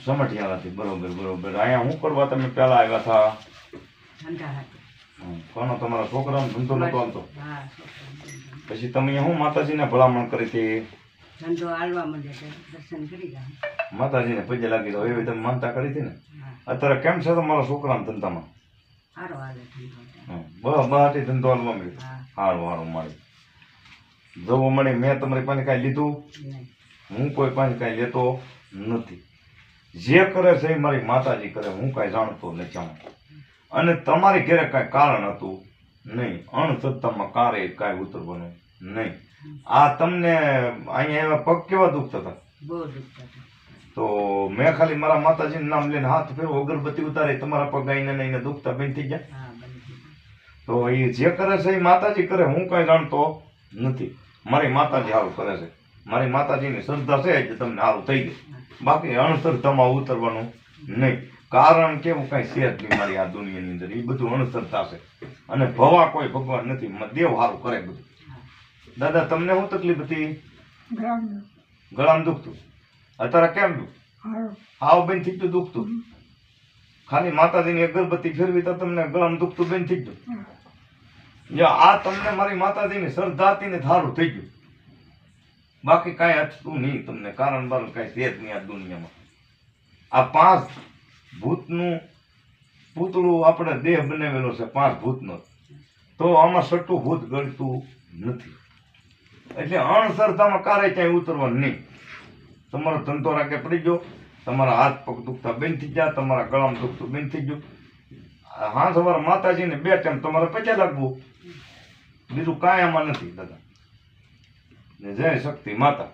સમઢિયાળાથી બરોબર બરોબર. અહીંયા શું કરવા તમે પહેલા આવ્યા હતા? કોનો તમારા છોકરાનો ધંધો નતો હાલતો? પછી તમે અહીંયા શું માતાજીને ભલામણ કરી હતી? ધંધો હાલવા માંડે દર્શન કરી ગયા. માતાજીને પગે લાગી દો એવી તમે માનતા કરી હતી ને? અત્યારે કેમ છે તમારા છોકરાના ધંધામાં? સારો હાલે ધંધો. બહારથી ધંધો હાલવા મળ્યો? સારું સારું મળે. જોવો મળે. મેં તમારી પાસે કાંઈ લીધું? હું કોઈ પાસે કાંઈ લેતો નથી. જે કરે છે એ મારી માતાજી કરે. હું કાંઈ જાણતો નથી. અને તમારી ઘરે કાંઈ કારણ હતું નહીં. અણસત્તામાં કારે કાંઈ ઉતરવાનું નહીં. આ તમને અહીંયા એવા પગ કેવા દુખતા હતા? બહુ દુખતા હતા. તો મેં ખાલી મારા માતાજીનું નામ લઈને હાથ ફેરવો અગરબત્તી ઉતારી તમારા પગ આઈને નહીં દુખતા બંધ થઈ ગયા? તો એ જે કરે છે એ માતાજી કરે. હું કાંઈ જાણતો નથી. મારી માતાજી સારું કરે છે. મારી માતાજીની શ્રદ્ધા છે એટલે તમને સારું થઈ ગયું. બાકી અણસરતામાં ઉતરવાનું નહીં. કારણ કેવું કાંઈ છે જ નહીં મારી આ દુનિયાની અંદર. એ બધું અણસરતા છે. અને ભવા કોઈ ભગવાન નથી. દેવ સારું કરે બધું. દાદા તમને શું તકલીફ હતી? ગળામાં દુખતું. અત્યારે કેમ દુખ? હાવ બેન થઈ ગયું દુખતું? ખાલી માતાજીની અગરબત્તી ફેરવી તો તમને ગળામાં દુખતું બેન થઈ ગયું? આ તમને મારી માતાજીની શ્રદ્ધા હતી ને સારું થઈ ગયું. બાકી કાંઈ હતું નહીં તમને. કારણ બારણ કાંઈ છે જ નહીં આ દુનિયામાં. આ 5 ભૂતનું પૂતળું આપણે દેહ બનાવેલો છે 5 ભૂતનો. તો આમાં 6ઠું ભૂત ગળતું નથી. એટલે અણસરતામાં કારે ક્યાંય ઉતરવાનું નહીં. તમારો ધંધો રાગે પડી ગયો. તમારા હાથ પગ દુખતા બંધ થઈ ગયા. તમારા ગળામાં દુખતું બંધ થઈ ગયું. હા સવારે માતાજીને 2 ટાઈમ તમારે પગે લાગવું. બીજું કાંઈ આમાં નથી દાદા. જય શક્તિ માતા.